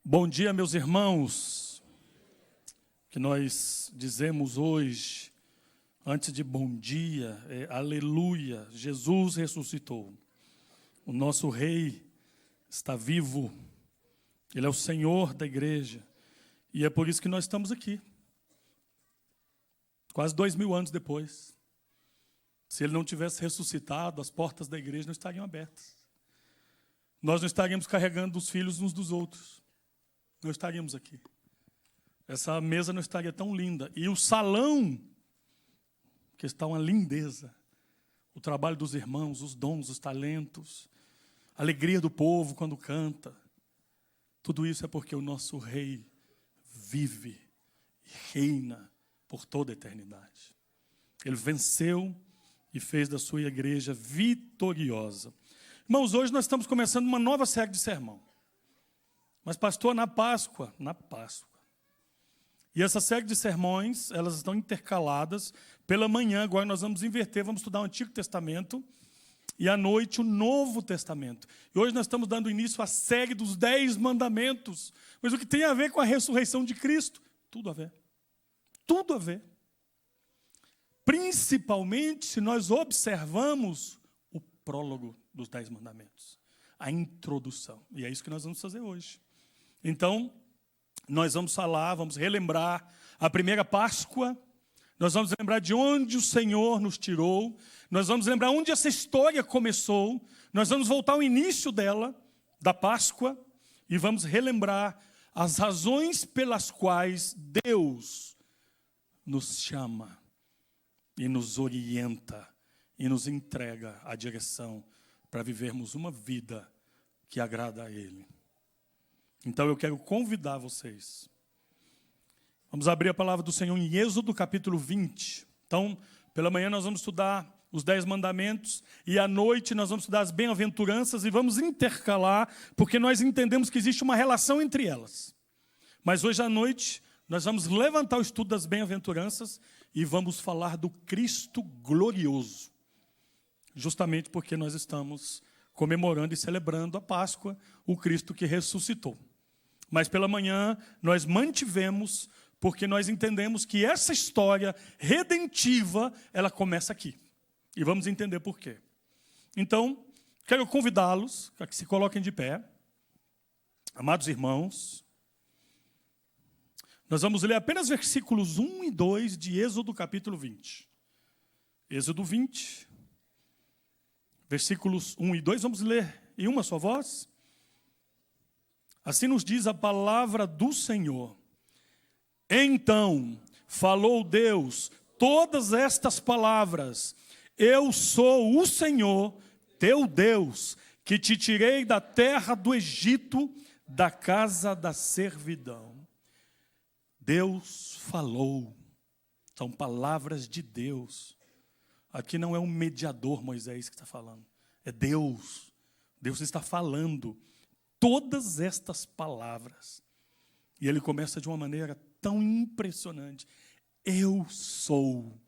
Bom dia, meus irmãos. Que nós dizemos hoje, antes de bom dia, aleluia, Jesus ressuscitou. O nosso Rei está vivo, Ele é o Senhor da igreja. E é por isso que nós estamos aqui. Quase 2000 anos depois. Se Ele não tivesse ressuscitado, as portas da igreja não estariam abertas. Nós não estaríamos carregando os filhos uns dos outros. Não estaríamos aqui. Essa mesa não estaria tão linda. E o salão, que está uma lindeza. O trabalho dos irmãos, os dons, os talentos. A alegria do povo quando canta. Tudo isso é porque o nosso Rei vive e reina por toda a eternidade. Ele venceu e fez da sua igreja vitoriosa. Irmãos, hoje nós estamos começando uma nova série de sermão. Mas, pastor, na Páscoa. E essa série de sermões, elas estão intercaladas. Pela manhã, agora nós vamos inverter, vamos estudar o Antigo Testamento. E à noite, o Novo Testamento. E hoje nós estamos dando início à série dos 10 mandamentos. Mas o que tem a ver com a ressurreição de Cristo? Tudo a ver. Tudo a ver. Principalmente se nós observamos o prólogo dos 10 mandamentos. A introdução. E é isso que nós vamos fazer hoje. Então, nós vamos falar, vamos relembrar a primeira Páscoa. Nós vamos lembrar de onde o Senhor nos tirou. Nós vamos lembrar onde essa história começou. Nós vamos voltar ao início dela, da Páscoa. E vamos relembrar as razões pelas quais Deus nos chama e nos orienta e nos entrega a direção para vivermos uma vida que agrada a Ele. Então eu quero convidar vocês. Vamos abrir a palavra do Senhor em Êxodo capítulo 20. Então, pela manhã nós vamos estudar os 10 mandamentos e à noite nós vamos estudar as bem-aventuranças e vamos intercalar, porque nós entendemos que existe uma relação entre elas. Mas hoje à noite nós vamos levantar o estudo das bem-aventuranças e vamos falar do Cristo glorioso. Justamente porque nós estamos comemorando e celebrando a Páscoa, o Cristo que ressuscitou. Mas pela manhã nós mantivemos, porque nós entendemos que essa história redentiva, ela começa aqui. E vamos entender por quê. Então, quero convidá-los a que se coloquem de pé. Amados irmãos, nós vamos ler apenas versículos 1 e 2 de Êxodo capítulo 20. Êxodo 20, versículos 1 e 2, vamos ler em uma só voz. Assim nos diz a palavra do Senhor. Então falou Deus todas estas palavras. Eu sou o Senhor, teu Deus, que te tirei da terra do Egito, da casa da servidão. Deus falou. São palavras de Deus. Aqui não é um mediador, Moisés, que está falando. É Deus. Deus está falando todas estas palavras. E ele começa de uma maneira tão impressionante. Eu sou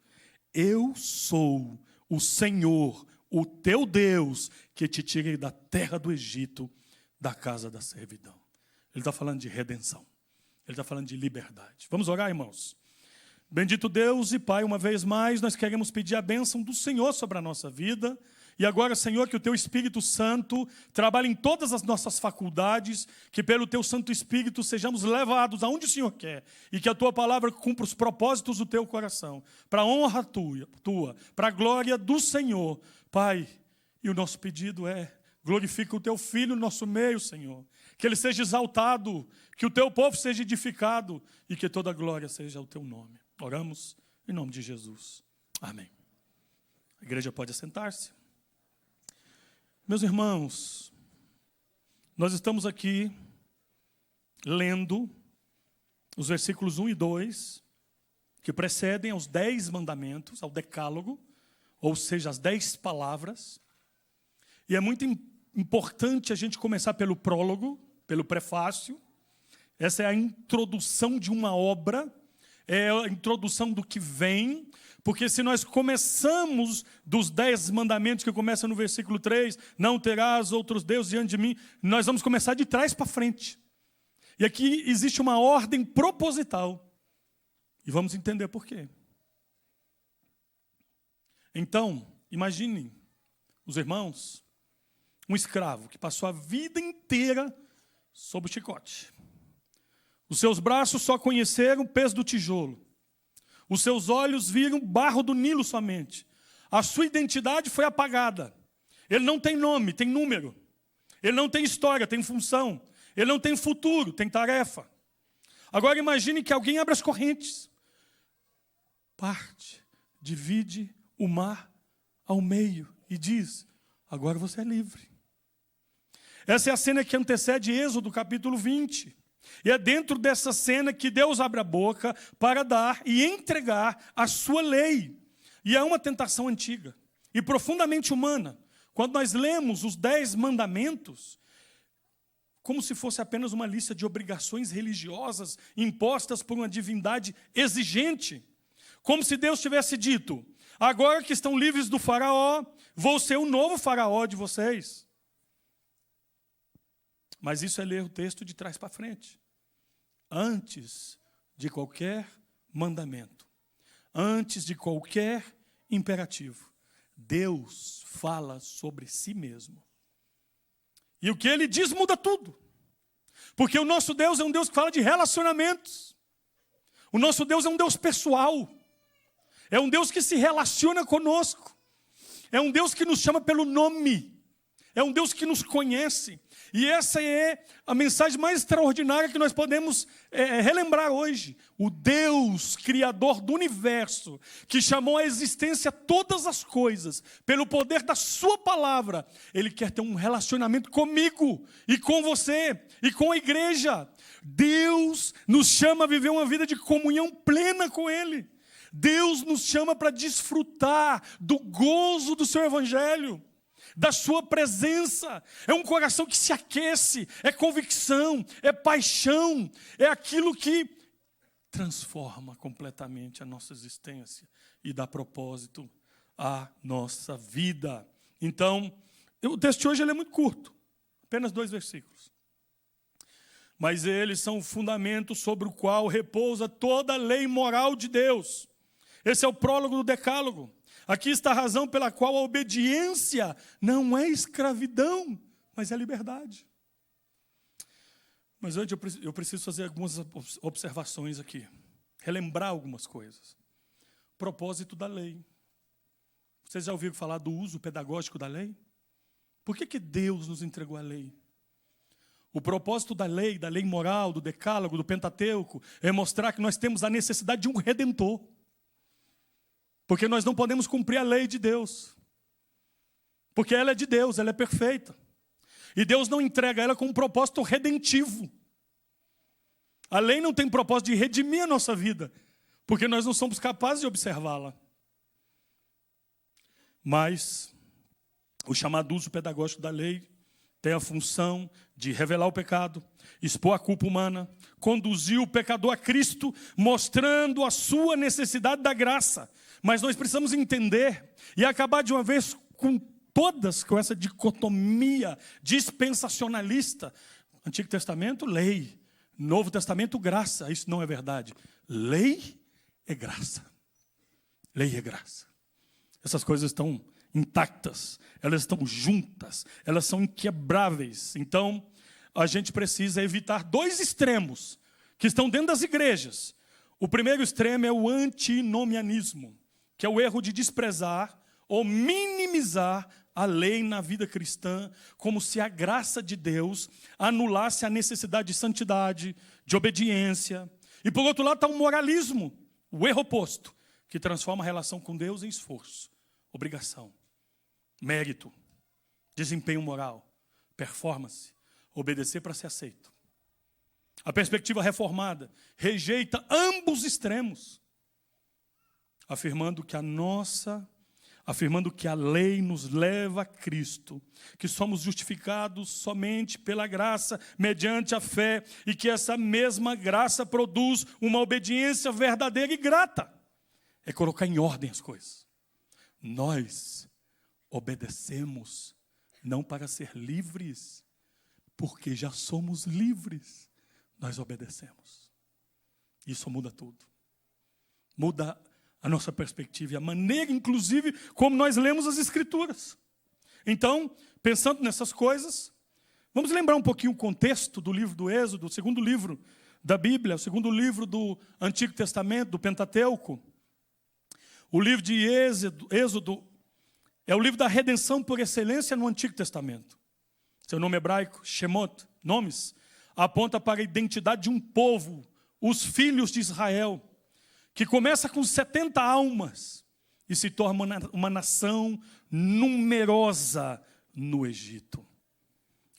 o Senhor, o teu Deus, que te tirei da terra do Egito, da casa da servidão. Ele está falando de redenção. Ele está falando de liberdade. Vamos orar, irmãos? Bendito Deus e Pai, uma vez mais, nós queremos pedir a bênção do Senhor sobre a nossa vida. E agora, Senhor, que o Teu Espírito Santo trabalhe em todas as nossas faculdades, que pelo Teu Santo Espírito sejamos levados aonde o Senhor quer, e que a Tua palavra cumpra os propósitos do Teu coração, para a honra Tua, para a glória do Senhor. Pai, e o nosso pedido é, glorifica o Teu Filho no nosso meio, Senhor, que Ele seja exaltado, que o Teu povo seja edificado, e que toda a glória seja o Teu nome. Oramos em nome de Jesus. Amém. A igreja pode assentar-se. Meus irmãos, nós estamos aqui lendo os versículos 1 e 2, que precedem aos 10 mandamentos, ao decálogo, ou seja, as 10 palavras. E é muito importante a gente começar pelo prólogo, pelo prefácio. Essa é a introdução de uma obra, é a introdução do que vem, porque se nós começamos dos 10 mandamentos, que começa no versículo 3, não terás outros deuses diante de mim, nós vamos começar de trás para frente. E aqui existe uma ordem proposital. E vamos entender por quê. Então, imaginem, os irmãos, um escravo que passou a vida inteira sob o chicote. Os seus braços só conheceram o peso do tijolo. Os seus olhos viram barro do Nilo somente. A sua identidade foi apagada. Ele não tem nome, tem número. Ele não tem história, tem função. Ele não tem futuro, tem tarefa. Agora imagine que alguém abre as correntes. Parte, divide o mar ao meio e diz: agora você é livre. Essa é a cena que antecede Êxodo, capítulo 20. E é dentro dessa cena que Deus abre a boca para dar e entregar a sua lei. E é uma tentação antiga e profundamente humana. Quando nós lemos os 10 mandamentos, como se fosse apenas uma lista de obrigações religiosas impostas por uma divindade exigente. Como se Deus tivesse dito: agora que estão livres do faraó, vou ser o novo faraó de vocês. Mas isso é ler o texto de trás para frente. Antes de qualquer mandamento, antes de qualquer imperativo, Deus fala sobre si mesmo. E o que ele diz muda tudo. Porque o nosso Deus é um Deus que fala de relacionamentos. O nosso Deus é um Deus pessoal. É um Deus que se relaciona conosco. É um Deus que nos chama pelo nome. É um Deus que nos conhece. E essa é a mensagem mais extraordinária que nós podemos relembrar hoje. O Deus criador do universo, que chamou à existência todas as coisas, pelo poder da sua palavra, Ele quer ter um relacionamento comigo, e com você, e com a igreja. Deus nos chama a viver uma vida de comunhão plena com Ele. Deus nos chama para desfrutar do gozo do seu evangelho, da sua presença. É um coração que se aquece, é convicção, é paixão, é aquilo que transforma completamente a nossa existência e dá propósito à nossa vida. Então, o texto de hoje ele é muito curto, apenas 2 versículos. Mas eles são o fundamento sobre o qual repousa toda a lei moral de Deus. Esse é o prólogo do Decálogo. Aqui está a razão pela qual a obediência não é escravidão, mas é liberdade. Mas antes eu preciso fazer algumas observações aqui. Relembrar algumas coisas. Propósito da lei. Vocês já ouviram falar do uso pedagógico da lei? Por que Deus nos entregou a lei? O propósito da lei moral, do Decálogo, do Pentateuco, é mostrar que nós temos a necessidade de um Redentor. Porque nós não podemos cumprir a lei de Deus. Porque ela é de Deus, ela é perfeita. E Deus não entrega ela com um propósito redentivo. A lei não tem propósito de redimir a nossa vida, porque nós não somos capazes de observá-la. Mas o chamado uso pedagógico da lei tem a função de revelar o pecado, expor a culpa humana, conduzir o pecador a Cristo, mostrando a sua necessidade da graça. Mas nós precisamos entender e acabar de uma vez com essa dicotomia dispensacionalista. Antigo Testamento, lei. Novo Testamento, graça. Isso não é verdade. Lei é graça. Lei é graça. Essas coisas estão intactas, elas estão juntas, elas são inquebráveis. Então, a gente precisa evitar 2 extremos que estão dentro das igrejas. O primeiro extremo é o antinomianismo, que é o erro de desprezar ou minimizar a lei na vida cristã, como se a graça de Deus anulasse a necessidade de santidade, de obediência. E por outro lado está o moralismo, o erro oposto, que transforma a relação com Deus em esforço, obrigação, mérito, desempenho moral, performance, obedecer para ser aceito. A perspectiva reformada rejeita ambos extremos, afirmando que a lei nos leva a Cristo, que somos justificados somente pela graça, mediante a fé, e que essa mesma graça produz uma obediência verdadeira e grata. É colocar em ordem as coisas. Nós obedecemos não para ser livres, porque já somos livres. nós obedecemos. Isso muda tudo. Muda a nossa perspectiva e a maneira, inclusive, como nós lemos as Escrituras. Então, pensando nessas coisas, vamos lembrar um pouquinho o contexto do livro do Êxodo, o segundo livro da Bíblia, o segundo livro do Antigo Testamento, do Pentateuco. O livro de Êxodo é o livro da redenção por excelência no Antigo Testamento. Seu nome hebraico, Shemot, nomes, aponta para a identidade de um povo, os filhos de Israel, que começa com 70 almas e se torna uma nação numerosa no Egito.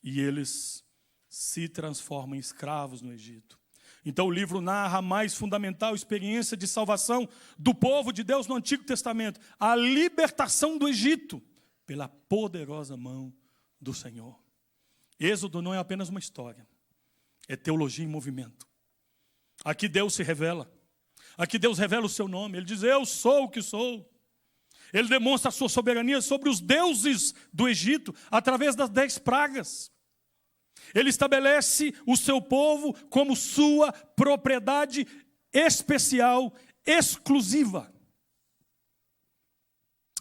E eles se transformam em escravos no Egito. Então o livro narra a mais fundamental experiência de salvação do povo de Deus no Antigo Testamento, a libertação do Egito pela poderosa mão do Senhor. Êxodo não é apenas uma história, é teologia em movimento. Aqui Deus se revela, aqui Deus revela o seu nome, Ele diz, eu sou o que sou. Ele demonstra a sua soberania sobre os deuses do Egito, através das 10 pragas. Ele estabelece o seu povo como sua propriedade especial, exclusiva.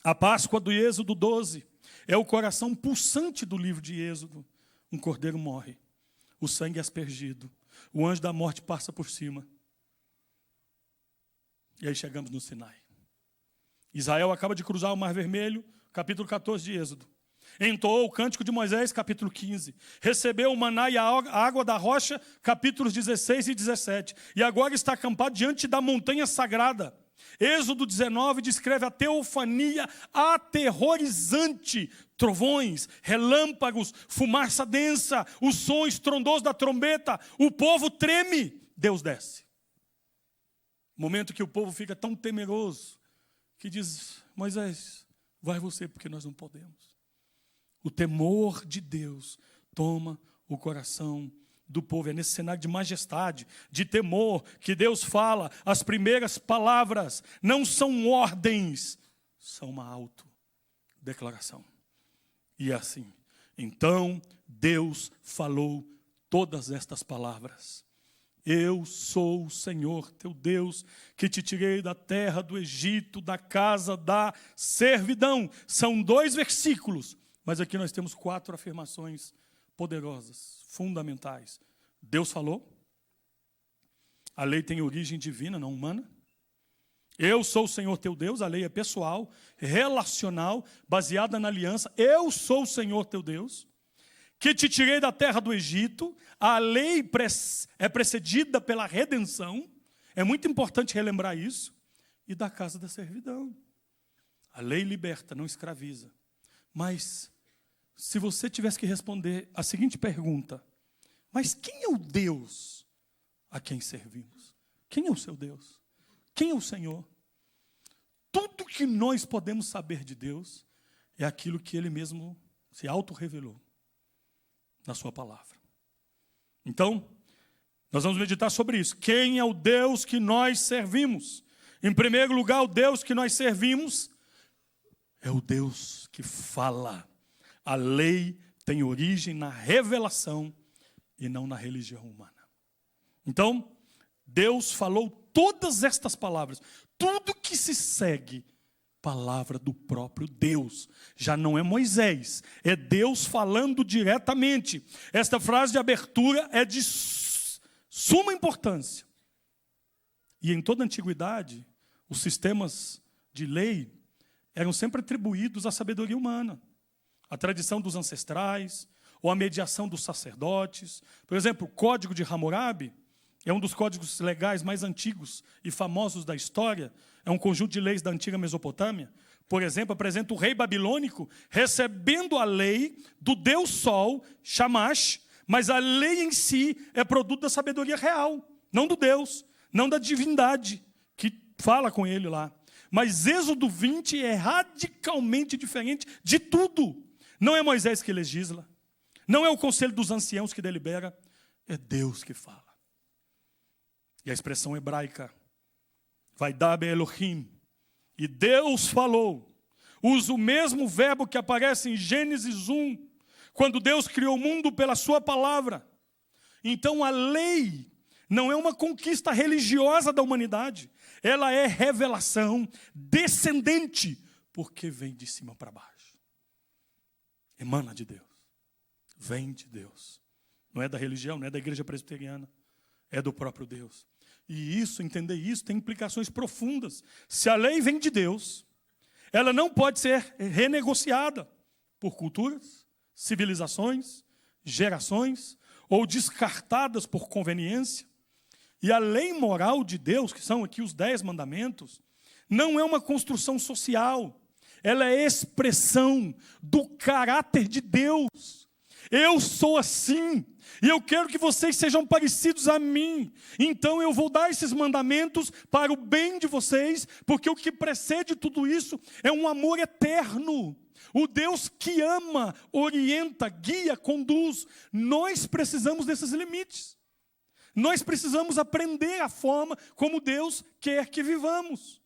A Páscoa do Êxodo 12 é o coração pulsante do livro de Êxodo. Um cordeiro morre, o sangue é aspergido, o anjo da morte passa por cima. E aí chegamos no Sinai. Israel acaba de cruzar o Mar Vermelho, capítulo 14 de Êxodo. Entoou o cântico de Moisés, capítulo 15. Recebeu o maná e a água da rocha, capítulos 16 e 17. E agora está acampado diante da montanha sagrada. Êxodo 19 descreve a teofania aterrorizante. Trovões, relâmpagos, fumaça densa, o som estrondoso da trombeta. O povo treme, Deus desce. Momento que o povo fica tão temeroso, que diz, Moisés, vai você, porque nós não podemos. O temor de Deus toma o coração do povo. É nesse cenário de majestade, de temor, que Deus fala. As primeiras palavras não são ordens, são uma autodeclaração. E é assim. Então, Deus falou todas estas palavras. Eu sou o Senhor, teu Deus, que te tirei da terra do Egito, da casa da servidão. São 2 versículos. Mas aqui nós temos 4 afirmações poderosas, fundamentais. Deus falou. A lei tem origem divina, não humana. Eu sou o Senhor teu Deus, a lei é pessoal, relacional, baseada na aliança. Eu sou o Senhor teu Deus, que te tirei da terra do Egito. A lei é precedida pela redenção. É muito importante relembrar isso. E da casa da servidão. A lei liberta, não escraviza. Mas se você tivesse que responder a seguinte pergunta, mas quem é o Deus a quem servimos? Quem é o seu Deus? Quem é o Senhor? Tudo que nós podemos saber de Deus é aquilo que Ele mesmo se auto-revelou na sua palavra. Então, nós vamos meditar sobre isso. Quem é o Deus que nós servimos? Em primeiro lugar, o Deus que nós servimos é o Deus que fala. A lei tem origem na revelação e não na religião humana. Então, Deus falou todas estas palavras. Tudo que se segue, palavra do próprio Deus. Já não é Moisés, é Deus falando diretamente. Esta frase de abertura é de suma importância. E em toda a antiguidade, os sistemas de lei eram sempre atribuídos à sabedoria humana. A tradição dos ancestrais, ou a mediação dos sacerdotes. Por exemplo, o Código de Hammurabi é um dos códigos legais mais antigos e famosos da história. É um conjunto de leis da antiga Mesopotâmia. Por exemplo, apresenta o rei babilônico recebendo a lei do Deus Sol, Shamash, mas a lei em si é produto da sabedoria real, não do Deus, não da divindade que fala com ele lá. Mas Êxodo 20 é radicalmente diferente de tudo. Não é Moisés que legisla, não é o conselho dos anciãos que delibera, é Deus que fala. E a expressão hebraica, Vaidab Elohim, e Deus falou, usa o mesmo verbo que aparece em Gênesis 1, quando Deus criou o mundo pela sua palavra. Então a lei não é uma conquista religiosa da humanidade. Ela é revelação descendente, porque vem de cima para baixo. Emana de Deus. Vem de Deus. Não é da religião, não é da igreja presbiteriana. É do próprio Deus. E isso, entender isso, tem implicações profundas. Se a lei vem de Deus, ela não pode ser renegociada por culturas, civilizações, gerações, ou descartadas por conveniência. E a lei moral de Deus, que são aqui os 10 mandamentos, não é uma construção social. Ela é expressão do caráter de Deus. Eu sou assim, e eu quero que vocês sejam parecidos a mim. Então eu vou dar esses mandamentos para o bem de vocês, porque o que precede tudo isso é um amor eterno. O Deus que ama, orienta, guia, conduz. Nós precisamos desses limites. Nós precisamos aprender a forma como Deus quer que vivamos.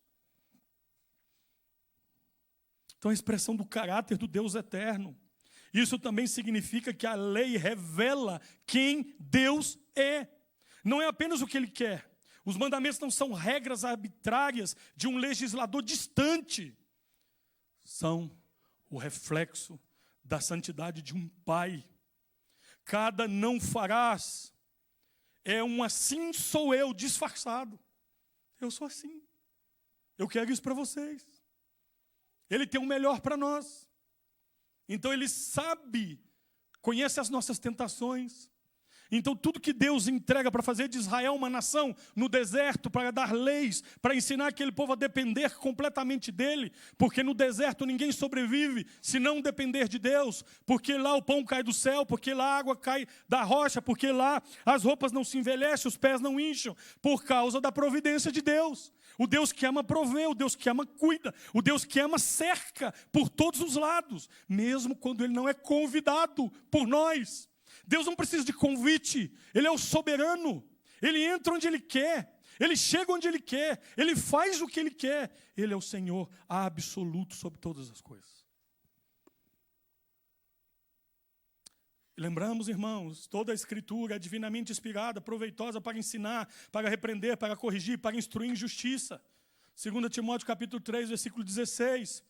Então a expressão do caráter do Deus eterno. Isso também significa que a lei revela quem Deus é. Não é apenas o que Ele quer. Os mandamentos não são regras arbitrárias de um legislador distante. São o reflexo da santidade de um Pai. Cada não farás é um assim sou eu disfarçado. Eu sou assim. Eu quero isso para vocês. Ele tem o melhor para nós. Então Ele sabe, conhece as nossas tentações. Então tudo que Deus entrega para fazer de Israel uma nação no deserto, para dar leis, para ensinar aquele povo a depender completamente dEle, porque no deserto ninguém sobrevive se não depender de Deus, porque lá o pão cai do céu, porque lá a água cai da rocha, porque lá as roupas não se envelhecem, os pés não incham, por causa da providência de Deus. O Deus que ama provê, o Deus que ama cuida, o Deus que ama cerca por todos os lados, mesmo quando Ele não é convidado por nós. Deus não precisa de convite, Ele é o soberano, Ele entra onde Ele quer, Ele chega onde Ele quer, Ele faz o que Ele quer, Ele é o Senhor absoluto sobre todas as coisas. Lembramos, irmãos, toda a Escritura é divinamente inspirada, proveitosa para ensinar, para repreender, para corrigir, para instruir em justiça. 2 Timóteo capítulo 3, versículo 16.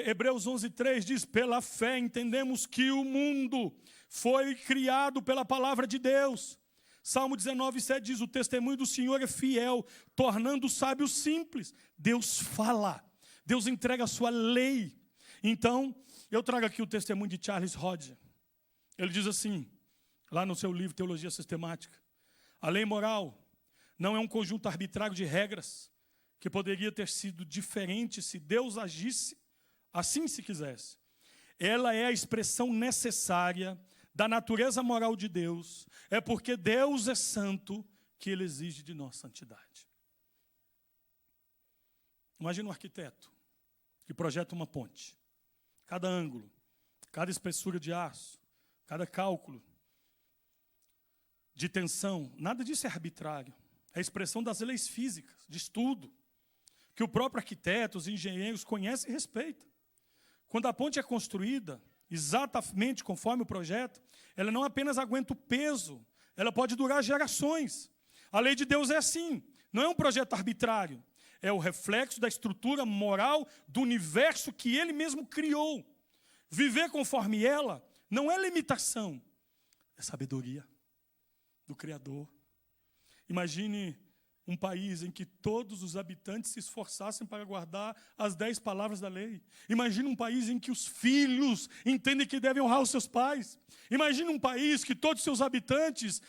Hebreus 11:3 diz, pela fé entendemos que o mundo foi criado pela palavra de Deus. Salmo 19:7 diz, o testemunho do Senhor é fiel, tornando o sábio simples. Deus fala, Deus entrega a sua lei. Então, eu trago aqui o testemunho de Charles Hodge. Ele diz assim, lá no seu livro Teologia Sistemática, a lei moral não é um conjunto arbitrário de regras que poderia ter sido diferente se Deus agisse assim se quisesse. Ela é a expressão necessária da natureza moral de Deus. É porque Deus é santo que Ele exige de nós santidade. Imagina um arquiteto que projeta uma ponte. Cada ângulo, cada espessura de aço, cada cálculo de tensão, nada disso é arbitrário. É a expressão das leis físicas, de estudo, que o próprio arquiteto, os engenheiros conhecem e respeitam. Quando a ponte é construída, exatamente conforme o projeto, ela não apenas aguenta o peso, ela pode durar gerações. A lei de Deus é assim, não é um projeto arbitrário, é o reflexo da estrutura moral do universo que Ele mesmo criou. Viver conforme ela não é limitação, é sabedoria do Criador. Imagine um país em que todos os habitantes se esforçassem para guardar as 10 palavras da lei. Imagine um país em que os filhos entendem que devem honrar os seus pais. Imagine um país que todos os seus habitantes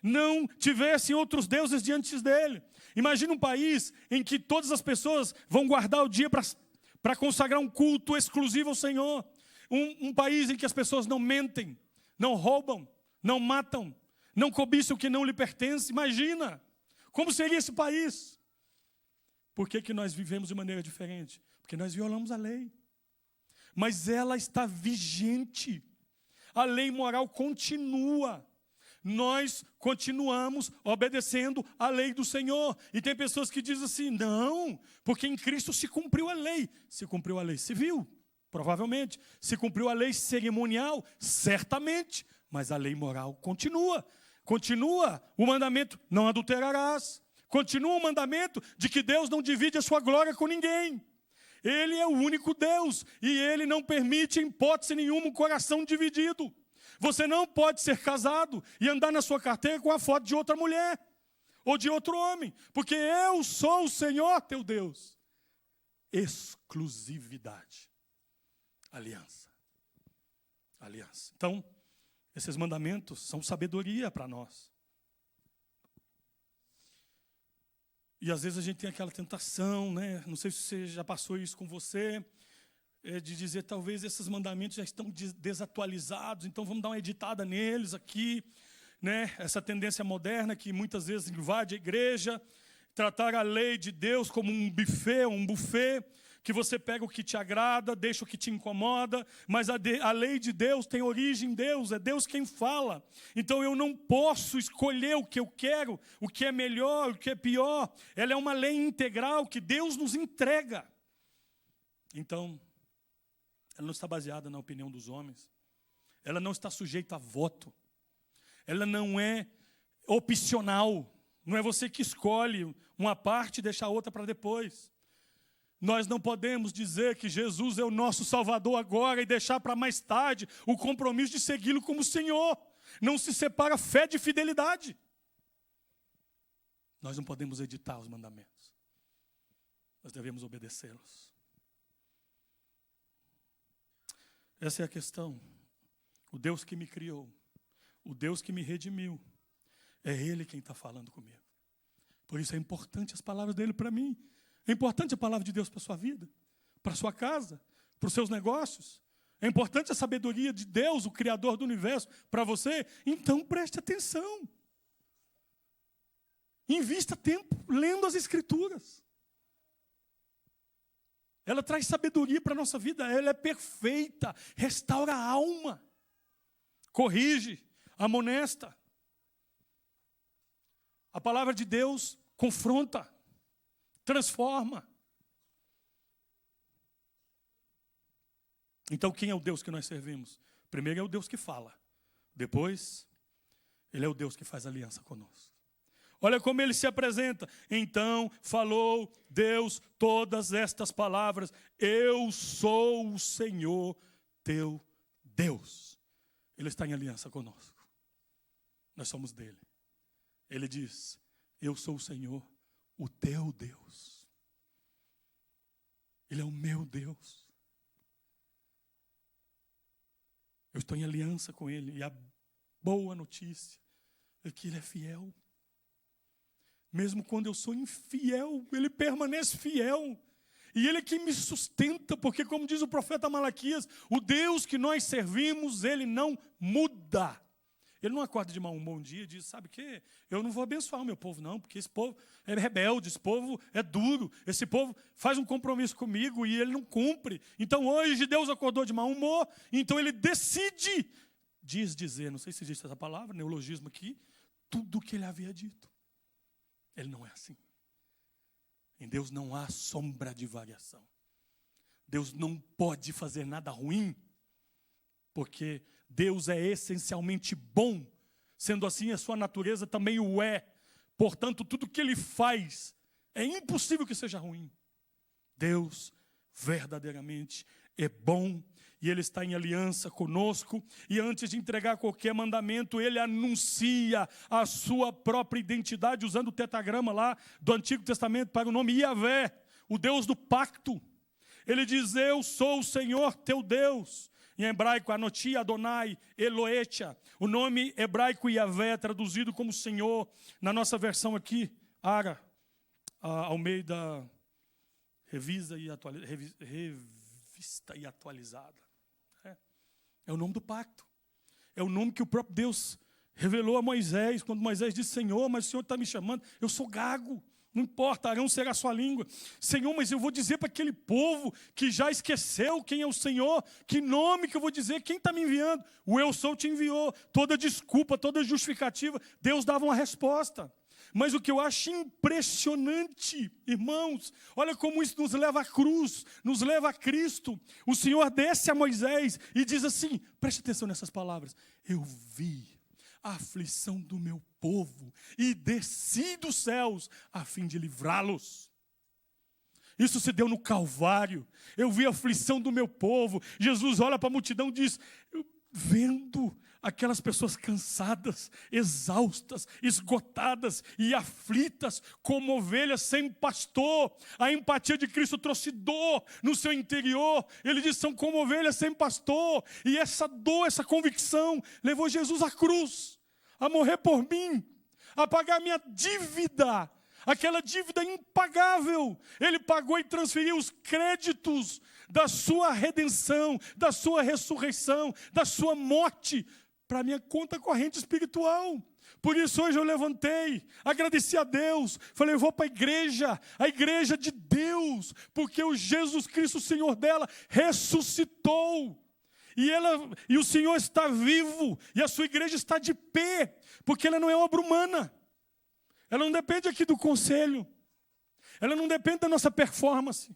não tivessem outros deuses diante dele. Imagine um país em que todas as pessoas vão guardar o dia para consagrar um culto exclusivo ao Senhor. Um país em que as pessoas não mentem, não roubam, não matam, não cobiçam o que não lhe pertence. Imagina! Como seria esse país? Por que nós vivemos de maneira diferente? Porque nós violamos a lei. Mas ela está vigente. A lei moral continua. Nós continuamos obedecendo a lei do Senhor. E tem pessoas que dizem assim, não, porque em Cristo se cumpriu a lei. Se cumpriu a lei civil, provavelmente. Se cumpriu a lei cerimonial, certamente. Mas a lei moral continua. Continua o mandamento, não adulterarás. Continua o mandamento de que Deus não divide a sua glória com ninguém. Ele é o único Deus e Ele não permite, em hipótese nenhuma, um coração dividido. Você não pode ser casado e andar na sua carteira com a foto de outra mulher ou de outro homem, porque eu sou o Senhor teu Deus. Exclusividade. Aliança. Aliança. Então, esses mandamentos são sabedoria para nós. E às vezes a gente tem aquela tentação, né? Não sei se você já passou isso com você, de dizer, talvez esses mandamentos já estão desatualizados, então vamos dar uma editada neles aqui, né? Essa tendência moderna que muitas vezes invade a igreja, tratar a lei de Deus como um buffet, que você pega o que te agrada, deixa o que te incomoda, mas a lei de Deus tem origem em Deus, é Deus quem fala. Então eu não posso escolher o que eu quero, o que é melhor, o que é pior. Ela é uma lei integral que Deus nos entrega. Então, ela não está baseada na opinião dos homens. Ela não está sujeita a voto. Ela não é opcional. Não é você que escolhe uma parte e deixa a outra para depois. Nós não podemos dizer que Jesus é o nosso Salvador agora e deixar para mais tarde o compromisso de segui-lo como Senhor. Não se separa fé de fidelidade. Nós não podemos editar os mandamentos. Nós devemos obedecê-los. Essa é a questão. O Deus que me criou, o Deus que me redimiu, é Ele quem está falando comigo. Por isso é importante as palavras dele para mim. É importante a palavra de Deus para a sua vida, para a sua casa, para os seus negócios. É importante a sabedoria de Deus, o Criador do universo, para você. Então preste atenção. Invista tempo lendo as Escrituras. Ela traz sabedoria para a nossa vida, ela é perfeita, restaura a alma, corrige, amonesta. A palavra de Deus confronta, transforma. Então, quem é o Deus que nós servimos? Primeiro é o Deus que fala. Depois, Ele é o Deus que faz aliança conosco. Olha como Ele se apresenta. Então falou Deus todas estas palavras. Eu sou o Senhor teu Deus. Ele está em aliança conosco. Nós somos dele. Ele diz, eu sou o Senhor, o teu Deus. Ele é o meu Deus. Eu estou em aliança com Ele. E a boa notícia é que Ele é fiel. Mesmo quando eu sou infiel, Ele permanece fiel. E Ele é quem me sustenta, porque como diz o profeta Malaquias, o Deus que nós servimos, Ele não muda. Ele não acorda de mau humor um dia e diz, sabe o quê? Eu não vou abençoar o meu povo não, porque esse povo é rebelde, esse povo é duro, esse povo faz um compromisso comigo e ele não cumpre. Então hoje Deus acordou de mau humor, então Ele decide, dizer, não sei se existe essa palavra, neologismo aqui, tudo o que Ele havia dito. Ele não é assim. Em Deus não há sombra de variação. Deus não pode fazer nada ruim, porque Deus é essencialmente bom. Sendo assim, a sua natureza também o é. Portanto, tudo que Ele faz, é impossível que seja ruim. Deus verdadeiramente é bom. E Ele está em aliança conosco. E antes de entregar qualquer mandamento, Ele anuncia a sua própria identidade, usando o tetragrama lá do Antigo Testamento para o nome Yavé, o Deus do pacto. Ele diz, eu sou o Senhor teu Deus. Em hebraico, Anoti Adonai Elohecha. O nome hebraico Yavé, traduzido como Senhor. Na nossa versão aqui, Ara, Almeida, revista e atualizada. É o nome do pacto. É o nome que o próprio Deus revelou a Moisés, quando Moisés disse, Senhor, mas o Senhor está me chamando, eu sou gago. Não importa, Arão será a sua língua. Senhor, mas eu vou dizer para aquele povo que já esqueceu quem é o Senhor, que nome que eu vou dizer, quem está me enviando? O eu sou te enviou. Toda desculpa, toda justificativa, Deus dava uma resposta. Mas o que eu acho impressionante, irmãos, olha como isso nos leva à cruz, nos leva a Cristo. O Senhor desce a Moisés e diz assim, preste atenção nessas palavras, eu vi a aflição do meu povo e desci dos céus a fim de livrá-los. Isso se deu no Calvário. Eu vi a aflição do meu povo. Jesus olha para a multidão e diz, vendo aquelas pessoas cansadas, exaustas, esgotadas e aflitas, como ovelhas sem pastor. A empatia de Cristo trouxe dor no seu interior. Ele diz, são como ovelhas sem pastor. E essa dor, essa convicção, levou Jesus à cruz, a morrer por mim, a pagar minha dívida, aquela dívida impagável. Ele pagou e transferiu os créditos da sua redenção, da sua ressurreição, da sua morte, para a minha conta corrente espiritual. Por isso hoje eu levantei, agradeci a Deus, falei, eu vou para a igreja de Deus, porque o Jesus Cristo, o Senhor dela, ressuscitou. E o Senhor está vivo, e a sua igreja está de pé, porque ela não é obra humana. Ela não depende aqui do conselho. Ela não depende da nossa performance.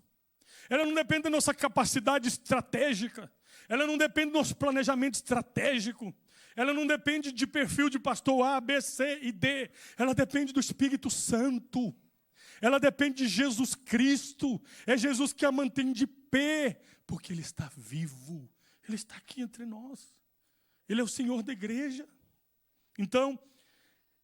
Ela não depende da nossa capacidade estratégica. Ela não depende do nosso planejamento estratégico. Ela não depende de perfil de pastor A, B, C e D. Ela depende do Espírito Santo. Ela depende de Jesus Cristo. É Jesus que a mantém de pé, porque Ele está vivo. Ele está aqui entre nós. Ele é o Senhor da igreja. Então,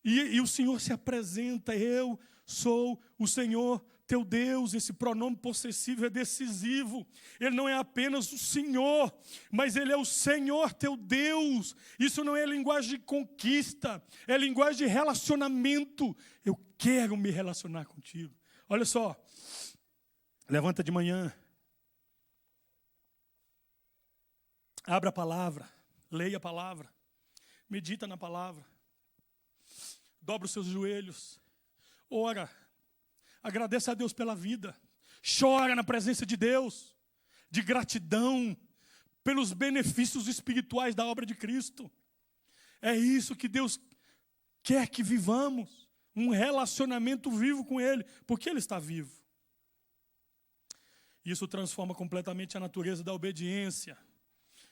e o Senhor se apresenta, eu sou o Senhor teu Deus. Esse pronome possessivo é decisivo. Ele não é apenas o Senhor, mas Ele é o Senhor teu Deus. Isso não é linguagem de conquista, é linguagem de relacionamento. Eu quero me relacionar contigo. Olha só, levanta de manhã, abra a palavra, leia a palavra, medita na palavra. Dobra os seus joelhos, ora, agradeça a Deus pela vida, chora na presença de Deus, de gratidão pelos benefícios espirituais da obra de Cristo. É isso que Deus quer que vivamos, um relacionamento vivo com Ele, porque Ele está vivo. Isso transforma completamente a natureza da obediência.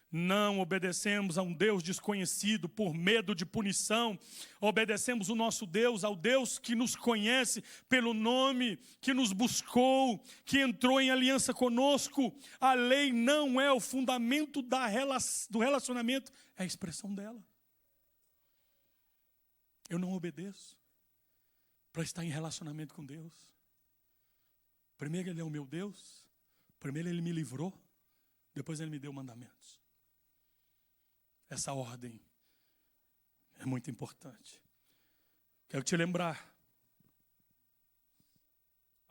Não obedecemos a um Deus desconhecido por medo de punição. Obedecemos o nosso Deus, ao Deus que nos conhece pelo nome, que nos buscou, que entrou em aliança conosco. A lei não é o fundamento do relacionamento, é a expressão dela. Eu não obedeço para estar em relacionamento com Deus. Primeiro Ele é o meu Deus, primeiro Ele me livrou, depois Ele me deu mandamentos. Essa ordem é muito importante. Quero te lembrar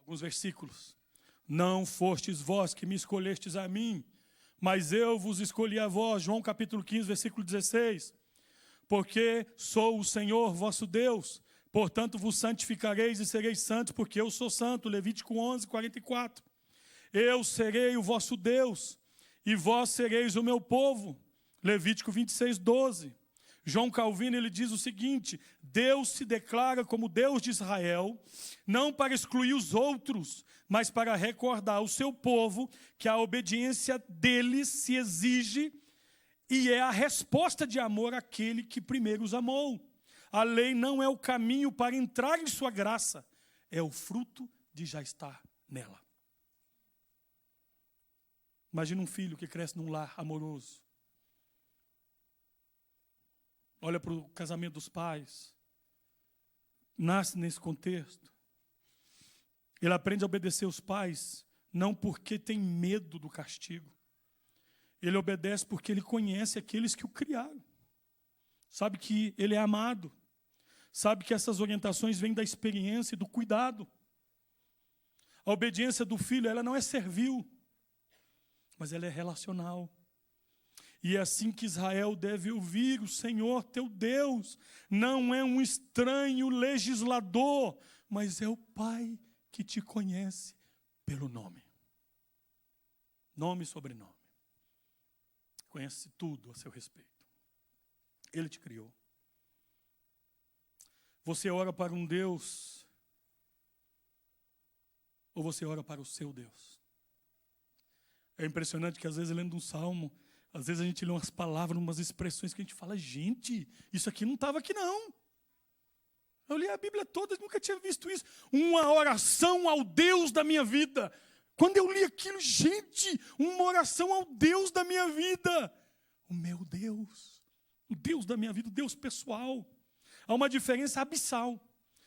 alguns versículos. Não fostes vós que me escolhestes a mim, mas eu vos escolhi a vós. João capítulo 15, versículo 16. Porque sou o Senhor vosso Deus, portanto vos santificareis e sereis santos, porque eu sou santo. Levítico 11, 44. Eu serei o vosso Deus, e vós sereis o meu povo. Levítico 26, 12. João Calvino, ele diz o seguinte: Deus se declara como Deus de Israel, não para excluir os outros, mas para recordar ao seu povo que a obediência deles se exige e é a resposta de amor àquele que primeiro os amou. A lei não é o caminho para entrar em sua graça, é o fruto de já estar nela. Imagina um filho que cresce num lar amoroso. Olha para o casamento dos pais. Nasce nesse contexto. Ele aprende a obedecer os pais, não porque tem medo do castigo. Ele obedece porque ele conhece aqueles que o criaram. Sabe que ele é amado. Sabe que essas orientações vêm da experiência e do cuidado. A obediência do filho, ela não é servil, mas ela é relacional. E é assim que Israel deve ouvir o Senhor teu Deus. Não é um estranho legislador, mas é o Pai que te conhece pelo nome. Nome e sobrenome. Conhece tudo a seu respeito. Ele te criou. Você ora para um Deus ou você ora para o seu Deus? É impressionante que às vezes lendo um salmo, Às vezes a gente lê umas palavras, umas expressões que a gente fala, gente, isso aqui não estava aqui não. Eu li a Bíblia toda, nunca tinha visto isso. Uma oração ao Deus da minha vida. Quando eu li aquilo, gente, uma oração ao Deus da minha vida. O meu Deus, o Deus da minha vida, o Deus pessoal. Há uma diferença abissal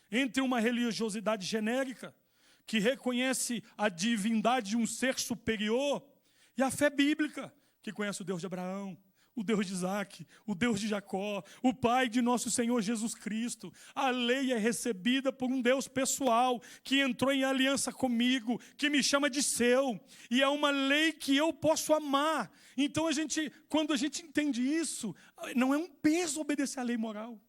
entre uma religiosidade genérica, que reconhece a divindade de um ser superior, e a fé bíblica, que conhece o Deus de Abraão, o Deus de Isaac, o Deus de Jacó, o Pai de nosso Senhor Jesus Cristo. A lei é recebida por um Deus pessoal, que entrou em aliança comigo, que me chama de seu, e é uma lei que eu posso amar. Então, quando a gente entende isso, não é um peso obedecer à lei moral.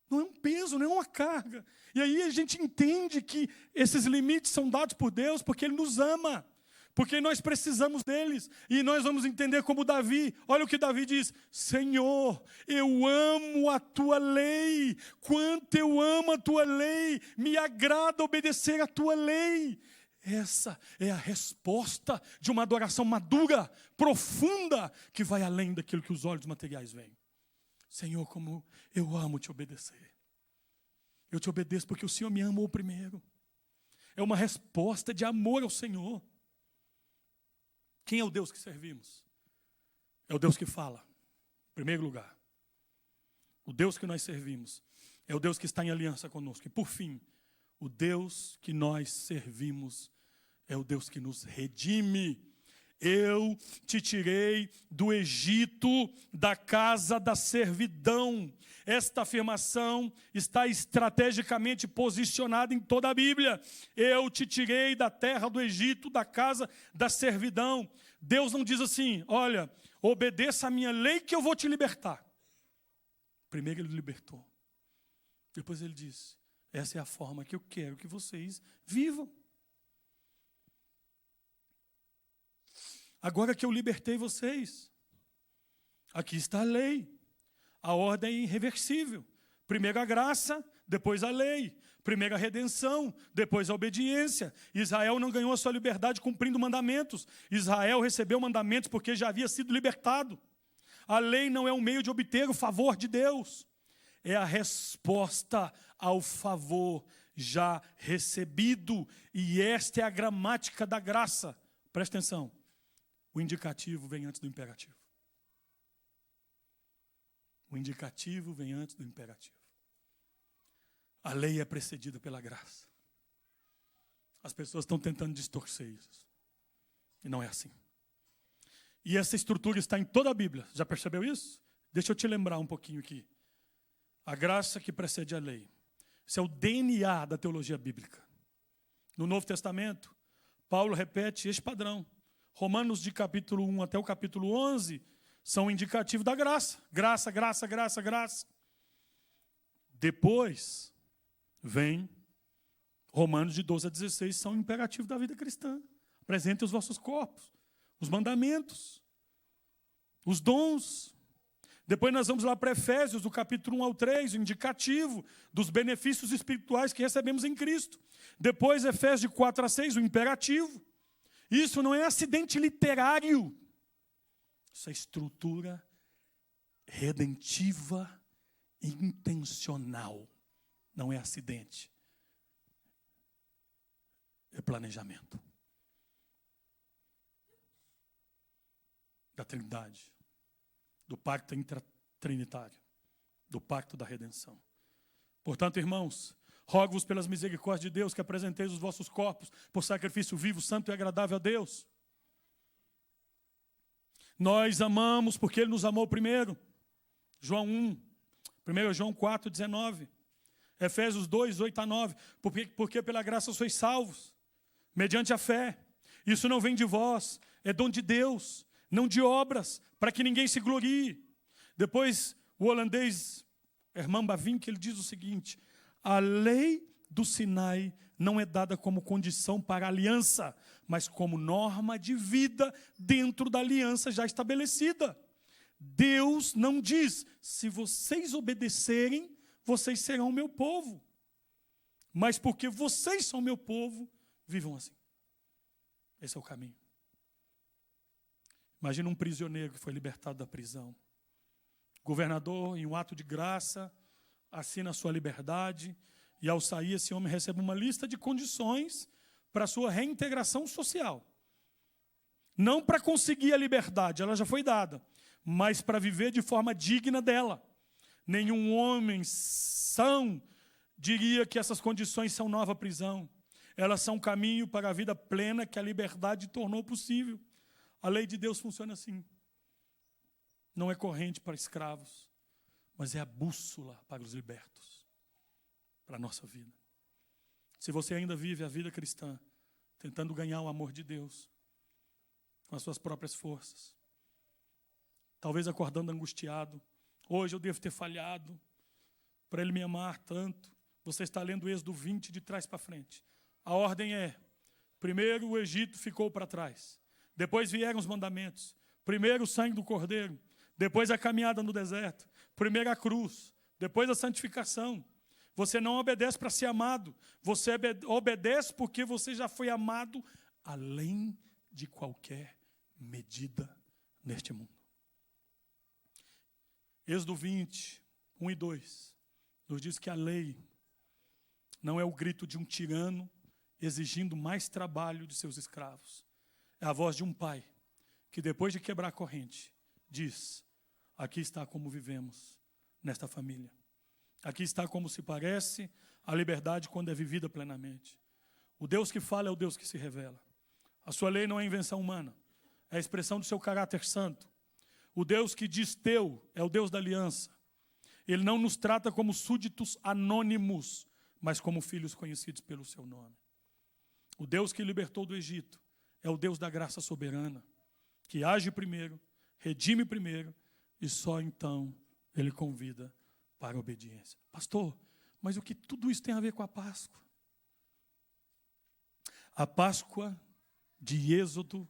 Não é um peso, não é uma carga. E aí a gente entende que esses limites são dados por Deus porque Ele nos ama. Porque nós precisamos deles. E nós vamos entender como Davi. Olha o que Davi diz. Senhor, eu amo a tua lei. Quanto eu amo a tua lei. Me agrada obedecer a tua lei. Essa é a resposta de uma adoração madura, profunda, que vai além daquilo que os olhos materiais veem. Senhor, como eu amo te obedecer. Eu te obedeço porque o Senhor me amou primeiro. É uma resposta de amor ao Senhor. Quem é o Deus que servimos? É o Deus que fala, em primeiro lugar. O Deus que nós servimos é o Deus que está em aliança conosco. E por fim, o Deus que nós servimos é o Deus que nos redime. Eu te tirei do Egito, da casa da servidão. Esta afirmação está estrategicamente posicionada em toda a Bíblia. Eu te tirei da terra do Egito, da casa da servidão. Deus não diz assim, olha, obedeça a minha lei que eu vou te libertar. Primeiro Ele libertou. Depois Ele disse, essa é a forma que eu quero que vocês vivam. Agora que eu libertei vocês, aqui está a lei. A ordem é irreversível. Primeiro a graça, depois a lei. Primeiro a redenção, depois a obediência. Israel não ganhou a sua liberdade cumprindo mandamentos. Israel recebeu mandamentos porque já havia sido libertado. A lei não é um meio de obter o favor de Deus. É a resposta ao favor já recebido. E esta é a gramática da graça. Presta atenção. O indicativo vem antes do imperativo. O indicativo vem antes do imperativo. A lei é precedida pela graça. As pessoas estão tentando distorcer isso. E não é assim. E essa estrutura está em toda a Bíblia. Já percebeu isso? Deixa eu te lembrar um pouquinho aqui. A graça que precede a lei. Isso é o DNA da teologia bíblica. No Novo Testamento, Paulo repete este padrão. Romanos de capítulo 1 até o capítulo 11 são indicativo da graça. Graça, graça, graça, graça. Depois vem Romanos de 12 a 16, são imperativos da vida cristã. Apresentem os vossos corpos, os mandamentos, os dons. Depois nós vamos lá para Efésios, do capítulo 1 ao 3, o indicativo dos benefícios espirituais que recebemos em Cristo. Depois Efésios de 4 a 6, o imperativo. Isso não é acidente literário. Isso é estrutura redentiva intencional. Não é acidente. É planejamento. Da Trindade. Do pacto intratrinitário. Do pacto da redenção. Portanto, irmãos, rogo-vos pelas misericórdias de Deus que apresenteis os vossos corpos por sacrifício vivo, santo e agradável a Deus. Nós amamos porque Ele nos amou primeiro. João 1, 1 João 4, 19. Efésios 2, 8 a 9. Porque pela graça sois salvos, mediante a fé. Isso não vem de vós, é dom de Deus, não de obras, para que ninguém se glorie. Depois, o holandês Herman Bavinck, ele diz o seguinte: a lei do Sinai não é dada como condição para a aliança, mas como norma de vida dentro da aliança já estabelecida. Deus não diz, se vocês obedecerem, vocês serão meu povo. Mas porque vocês são meu povo, vivam assim. Esse é o caminho. Imagina um prisioneiro que foi libertado da prisão. O governador, em um ato de graça, assina a sua liberdade, e ao sair, esse homem recebe uma lista de condições para a sua reintegração social. Não para conseguir a liberdade, ela já foi dada, mas para viver de forma digna dela. Nenhum homem são diria que essas condições são nova prisão. Elas são um caminho para a vida plena que a liberdade tornou possível. A lei de Deus funciona assim. Não é corrente para escravos, mas é a bússola para os libertos, para a nossa vida. Se você ainda vive a vida cristã, tentando ganhar o amor de Deus, com as suas próprias forças, talvez acordando angustiado, hoje eu devo ter falhado, para Ele me amar tanto. Você está lendo o Êxodo 20 de trás para frente. A ordem é, primeiro o Egito ficou para trás, depois vieram os mandamentos, primeiro o sangue do cordeiro, depois a caminhada no deserto, primeiro a cruz, depois a santificação. Você não obedece para ser amado, você obedece porque você já foi amado além de qualquer medida neste mundo. Êxodo 20, 1 e 2, nos diz que a lei não é o grito de um tirano exigindo mais trabalho de seus escravos. É a voz de um pai que, depois de quebrar a corrente, diz: aqui está como vivemos nesta família. Aqui está como se parece a liberdade quando é vivida plenamente. O Deus que fala é o Deus que se revela. A sua lei não é invenção humana, é a expressão do seu caráter santo. O Deus que diz teu é o Deus da aliança. Ele não nos trata como súditos anônimos, mas como filhos conhecidos pelo seu nome. O Deus que libertou do Egito é o Deus da graça soberana, que age primeiro, redime primeiro, e só então Ele convida para a obediência. Pastor, mas o que tudo isso tem a ver com a Páscoa? A Páscoa de Êxodo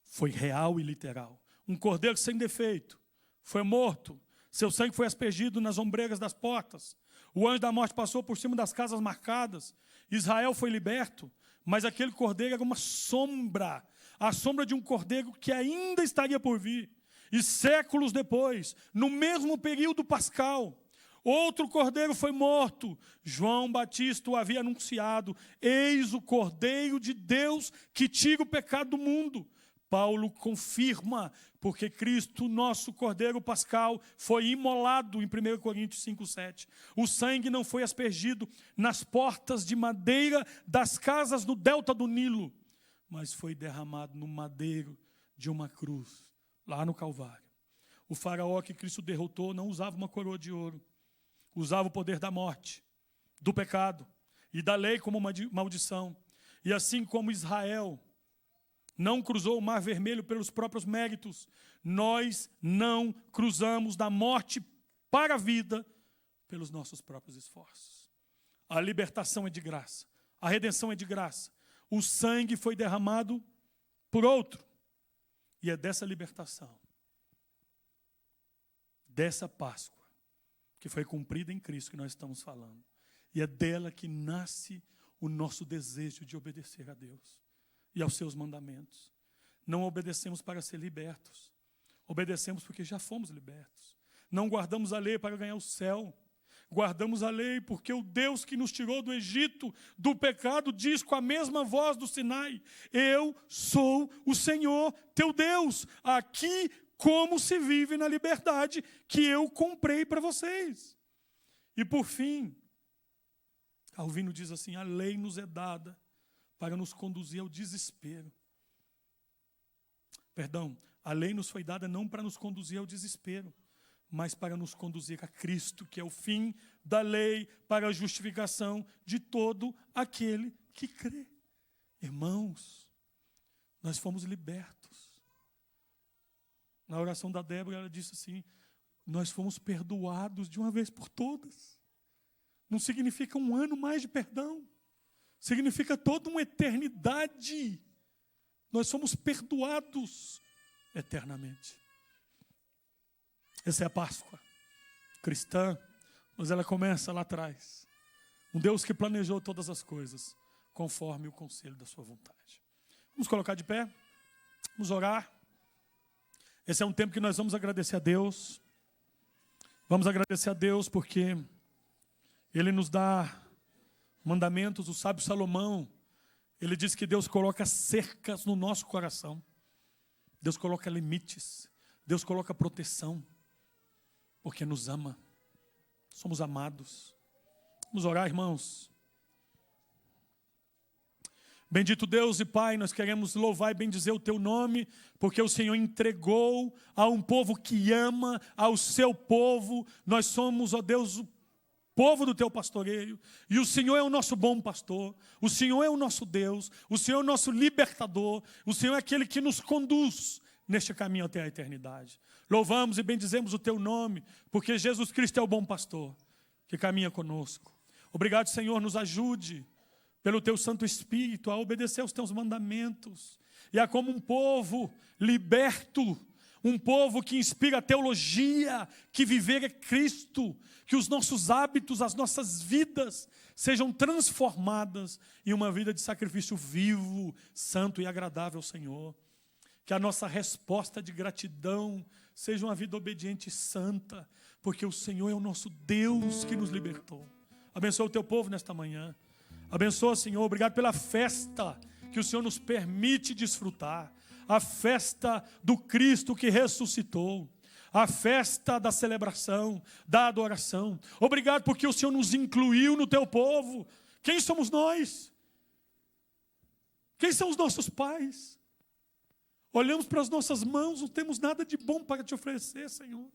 foi real e literal. Um cordeiro sem defeito foi morto, seu sangue foi aspergido nas ombreiras das portas. O anjo da morte passou por cima das casas marcadas. Israel foi liberto, mas aquele cordeiro era uma sombra, a sombra de um cordeiro que ainda estaria por vir. E séculos depois, no mesmo período pascal, outro cordeiro foi morto. João Batista o havia anunciado: eis o Cordeiro de Deus que tira o pecado do mundo. Paulo confirma, porque Cristo, nosso Cordeiro Pascal, foi imolado em 1 Coríntios 5,7. O sangue não foi aspergido nas portas de madeira das casas no delta do Nilo, mas foi derramado no madeiro de uma cruz, lá no Calvário. O faraó que Cristo derrotou não usava uma coroa de ouro, usava o poder da morte, do pecado e da lei como uma maldição. E assim como Israel não cruzou o Mar Vermelho pelos próprios méritos, nós não cruzamos da morte para a vida pelos nossos próprios esforços. A libertação é de graça, a redenção é de graça. O sangue foi derramado por outro. E é dessa libertação, dessa Páscoa, que foi cumprida em Cristo, que nós estamos falando. E é dela que nasce o nosso desejo de obedecer a Deus e aos seus mandamentos. Não obedecemos para ser libertos. Obedecemos porque já fomos libertos. Não guardamos a lei para ganhar o céu. Guardamos a lei porque o Deus que nos tirou do Egito, do pecado, diz com a mesma voz do Sinai: eu sou o Senhor teu Deus. Aqui como se vive na liberdade que eu comprei para vocês. E por fim, Calvino diz assim: a lei nos é dada para nos conduzir ao desespero. Perdão, a lei nos foi dada não para nos conduzir ao desespero, mas para nos conduzir a Cristo, que é o fim da lei para a justificação de todo aquele que crê. Irmãos, nós fomos libertos. Na oração da Débora, ela disse assim: nós fomos perdoados de uma vez por todas. Não significa um ano mais de perdão. Significa toda uma eternidade. Nós somos perdoados eternamente. Essa é a Páscoa cristã, mas ela começa lá atrás. Um Deus que planejou todas as coisas, conforme o conselho da sua vontade. Vamos colocar de pé, vamos orar. Esse é um tempo que nós vamos agradecer a Deus. Vamos agradecer a Deus porque Ele nos dá mandamentos. O sábio Salomão, ele diz que Deus coloca cercas no nosso coração. Deus coloca limites. Deus coloca proteção. Porque nos ama. Somos amados. Vamos orar, irmãos. Bendito Deus e Pai, nós queremos louvar e bendizer o Teu nome, porque o Senhor entregou a um povo que ama, ao Seu povo. Nós somos, ó Deus, o povo do Teu pastoreio, e o Senhor é o nosso bom pastor, o Senhor é o nosso Deus, o Senhor é o nosso libertador, o Senhor é aquele que nos conduz neste caminho até a eternidade. Louvamos e bendizemos o Teu nome, porque Jesus Cristo é o bom pastor, que caminha conosco. Obrigado, Senhor, nos ajude, pelo Teu Santo Espírito, a obedecer aos Teus mandamentos, e a como um povo liberto, um povo que inspira a teologia, que viver é Cristo, que os nossos hábitos, as nossas vidas sejam transformadas em uma vida de sacrifício vivo, santo e agradável ao Senhor. Que a nossa resposta de gratidão seja uma vida obediente e santa, porque o Senhor é o nosso Deus que nos libertou. Abençoa o Teu povo nesta manhã. Abençoa, Senhor, obrigado pela festa que o Senhor nos permite desfrutar. A festa do Cristo que ressuscitou. A festa da celebração, da adoração. Obrigado porque o Senhor nos incluiu no Teu povo. Quem somos nós? Quem são os nossos pais? Olhamos para as nossas mãos, não temos nada de bom para Te oferecer, Senhor.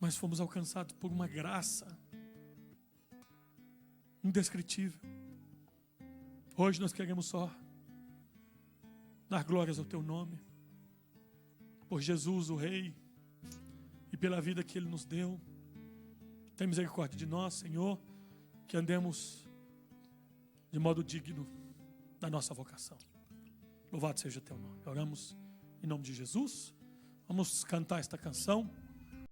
Mas fomos alcançados por uma graça indescritível. Hoje nós queremos só dar glórias ao Teu nome, por Jesus, o Rei, e pela vida que Ele nos deu. Tem misericórdia de nós, Senhor, que andemos de modo digno da nossa vocação. Louvado seja Teu nome. Oramos em nome de Jesus. Vamos cantar esta canção.